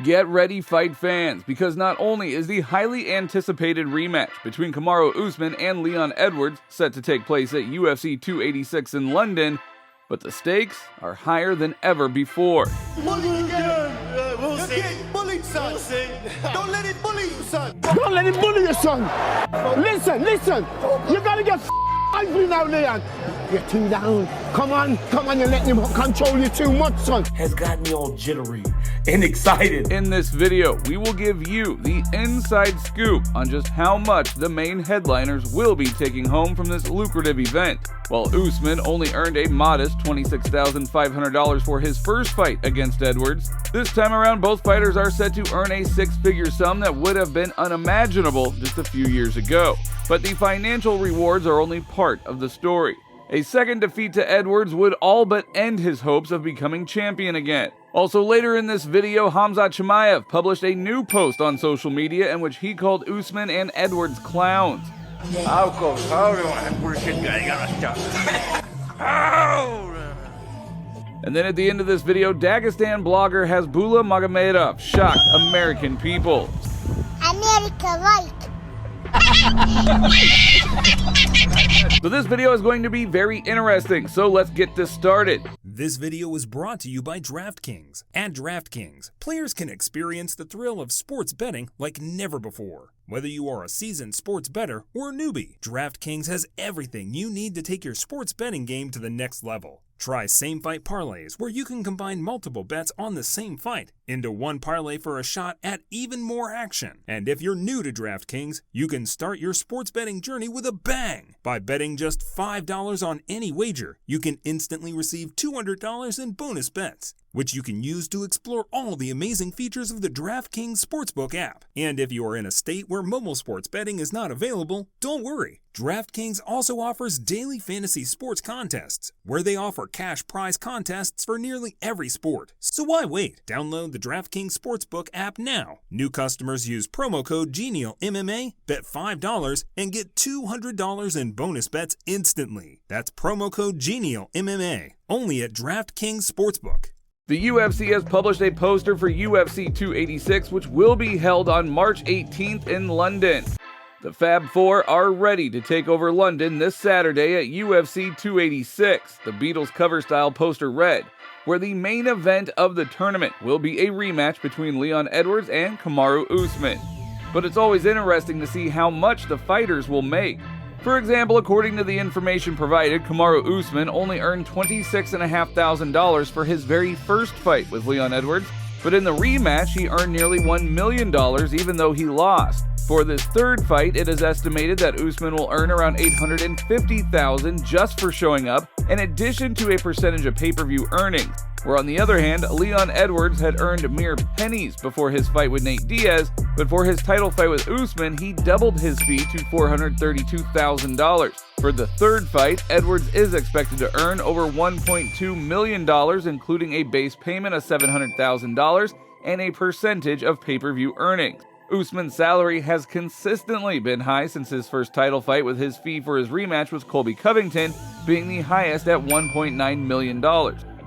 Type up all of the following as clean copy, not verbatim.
Get ready, fight fans, because not only is the highly anticipated rematch between Kamaru Usman and Leon Edwards set to take place at UFC 286 in London, but the stakes are higher than ever before. Bully again. We'll see. You're getting bullied, son. We'll see. Don't let it bully you, son. Don't let it bully you, son. Listen. You gotta get angry now, Leon. You're too down. Come on, you're letting him control you too much, son. Has got me all jittery and excited. In this video, we will give you the inside scoop on just how much the main headliners will be taking home from this lucrative event. While Usman only earned a modest $26,500 for his first fight against Edwards, this time around both fighters are set to earn a six-figure sum that would have been unimaginable just a few years ago. But the financial rewards are only part of the story. A second defeat to Edwards would all but end his hopes of becoming champion again. Also later in this video, Khamzat Chimaev published a new post on social media in which he called Usman and Edwards clowns. How come? How do I bullshit guy gotta stop? And then at the end of this video, Dagestan blogger Khasbulla Magomedov shocked American people. America right. So this video is going to be very interesting, so let's get this started. This video is brought to you by DraftKings. At DraftKings, players can experience the thrill of sports betting like never before. Whether you are a seasoned sports bettor or a newbie, DraftKings has everything you need to take your sports betting game to the next level. Try same-fight parlays, where you can combine multiple bets on the same fight into one parlay for a shot at even more action. And if you're new to DraftKings, you can start your sports betting journey with a bang. By betting just $5 on any wager, you can instantly receive $200 in bonus bets, which you can use to explore all the amazing features of the DraftKings Sportsbook app. And if you are in a state where mobile sports betting is not available, don't worry. DraftKings also offers daily fantasy sports contests, where they offer cash prize contests for nearly every sport. So why wait? Download the DraftKings Sportsbook app now. New customers use promo code GENIALMMA, bet $5, and get $200 in bonus bets instantly. That's promo code GENIALMMA, only at DraftKings Sportsbook. The UFC has published a poster for UFC 286, which will be held on March 18th in London. The Fab Four are ready to take over London this Saturday at UFC 286, the Beatles cover-style poster read, where the main event of the tournament will be a rematch between Leon Edwards and Kamaru Usman. But it's always interesting to see how much the fighters will make. For example, according to the information provided, Kamaru Usman only earned $26,500 for his very first fight with Leon Edwards, but in the rematch he earned nearly $1 million even though he lost. For this third fight, it is estimated that Usman will earn around $850,000 just for showing up, in addition to a percentage of pay-per-view earnings, where on the other hand, Leon Edwards had earned mere pennies before his fight with Nate Diaz, but for his title fight with Usman, he doubled his fee to $432,000. For the third fight, Edwards is expected to earn over $1.2 million, including a base payment of $700,000 and a percentage of pay-per-view earnings. Usman's salary has consistently been high since his first title fight, with his fee for his rematch with Colby Covington being the highest at $1.9 million.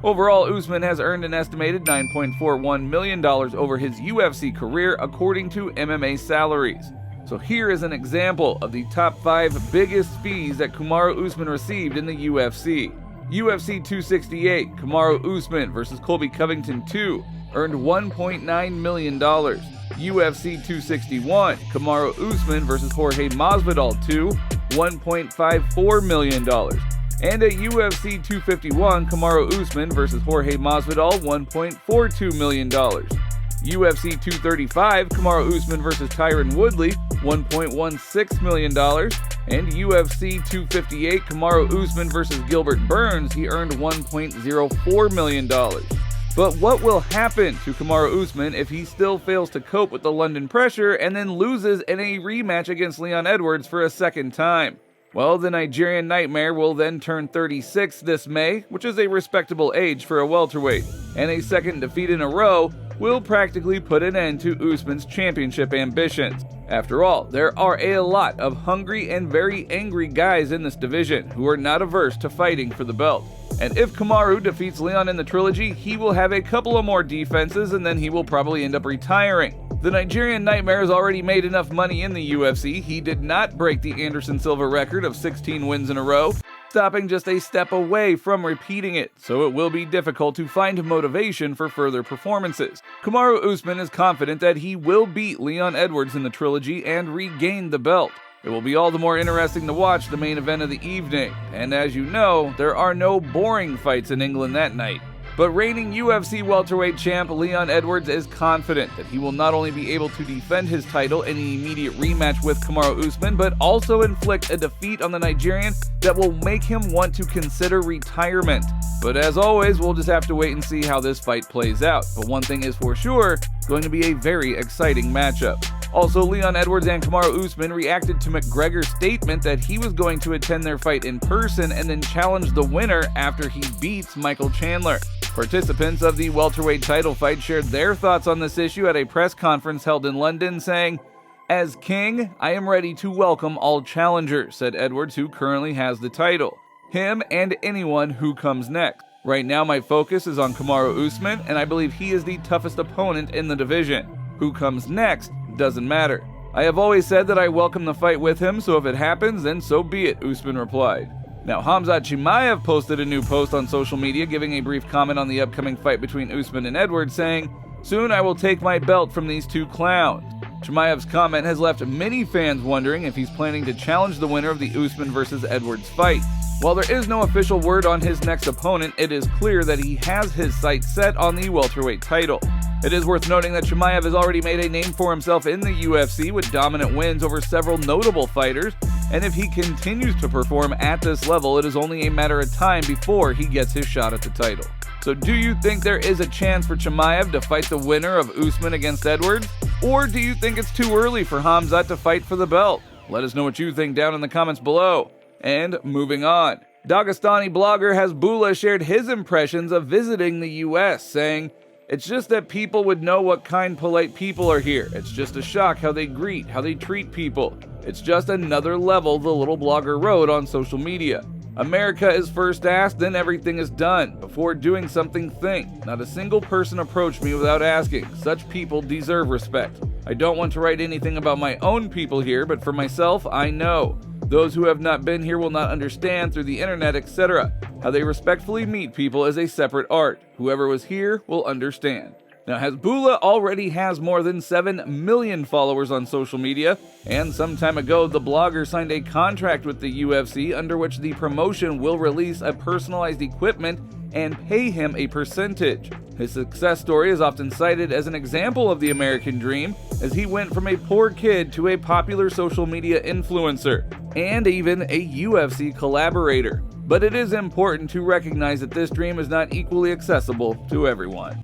Overall, Usman has earned an estimated $9.41 million over his UFC career, according to MMA salaries. So here is an example of the top 5 biggest fees that Kamaru Usman received in the UFC. UFC 268, Kamaru Usman vs. Colby Covington 2, earned $1.9 million. UFC 261, Kamaru Usman vs. Jorge Masvidal 2, $1.54 million. And at UFC 251, Kamaru Usman vs. Jorge Masvidal, $1.42 million. UFC 235, Kamaru Usman vs. Tyron Woodley, $1.16 million. And UFC 258, Kamaru Usman vs. Gilbert Burns, he earned $1.04 million. But what will happen to Kamaru Usman if he still fails to cope with the London pressure and then loses in a rematch against Leon Edwards for a second time? Well, the Nigerian Nightmare will then turn 36 this May, which is a respectable age for a welterweight, and a second defeat in a row will practically put an end to Usman's championship ambitions. After all, there are a lot of hungry and very angry guys in this division who are not averse to fighting for the belt. And if Kamaru defeats Leon in the trilogy, he will have a couple of more defenses and then he will probably end up retiring. The Nigerian Nightmare has already made enough money in the UFC. He did not break the Anderson Silva record of 16 wins in a row, stopping just a step away from repeating it, so it will be difficult to find motivation for further performances. Kamaru Usman is confident that he will beat Leon Edwards in the trilogy and regain the belt. It will be all the more interesting to watch the main event of the evening, and as you know, there are no boring fights in England that night. But reigning UFC welterweight champ Leon Edwards is confident that he will not only be able to defend his title in an immediate rematch with Kamaru Usman, but also inflict a defeat on the Nigerian that will make him want to consider retirement. But as always, we'll just have to wait and see how this fight plays out. But one thing is for sure, it's going to be a very exciting matchup. Also, Leon Edwards and Kamaru Usman reacted to McGregor's statement that he was going to attend their fight in person and then challenge the winner after he beats Michael Chandler. Participants of the welterweight title fight shared their thoughts on this issue at a press conference held in London, saying, "As king, I am ready to welcome all challengers," said Edwards, who currently has the title. "Him and anyone who comes next. Right now my focus is on Kamaru Usman, and I believe he is the toughest opponent in the division. Who comes next doesn't matter. I have always said that I welcome the fight with him, so if it happens, then so be it," Usman replied. Now, Khamzat Chimaev posted a new post on social media giving a brief comment on the upcoming fight between Usman and Edwards, saying, "Soon I will take my belt from these two clowns." Chimaev's comment has left many fans wondering if he's planning to challenge the winner of the Usman vs. Edwards fight. While there is no official word on his next opponent, it is clear that he has his sights set on the welterweight title. It is worth noting that Chimaev has already made a name for himself in the UFC with dominant wins over several notable fighters, and if he continues to perform at this level, it is only a matter of time before he gets his shot at the title. So do you think there is a chance for Chimaev to fight the winner of Usman against Edwards? Or do you think it's too early for Khamzat to fight for the belt? Let us know what you think down in the comments below. And moving on, Dagestani blogger Khasbulla shared his impressions of visiting the US, saying, "It's just that people would know what kind, polite people are here. It's just a shock how they greet, how they treat people. It's just another level," the little blogger wrote on social media. "America is first asked, then everything is done. Before doing something, think. Not a single person approached me without asking. Such people deserve respect. I don't want to write anything about my own people here, but for myself, I know. Those who have not been here will not understand through the internet, etc. How they respectfully meet people is a separate art. Whoever was here will understand." Now, Khasbulla already has more than 7 million followers on social media, and some time ago, the blogger signed a contract with the UFC under which the promotion will release a personalized equipment and pay him a percentage. His success story is often cited as an example of the American dream, as he went from a poor kid to a popular social media influencer, and even a UFC collaborator. But it is important to recognize that this dream is not equally accessible to everyone.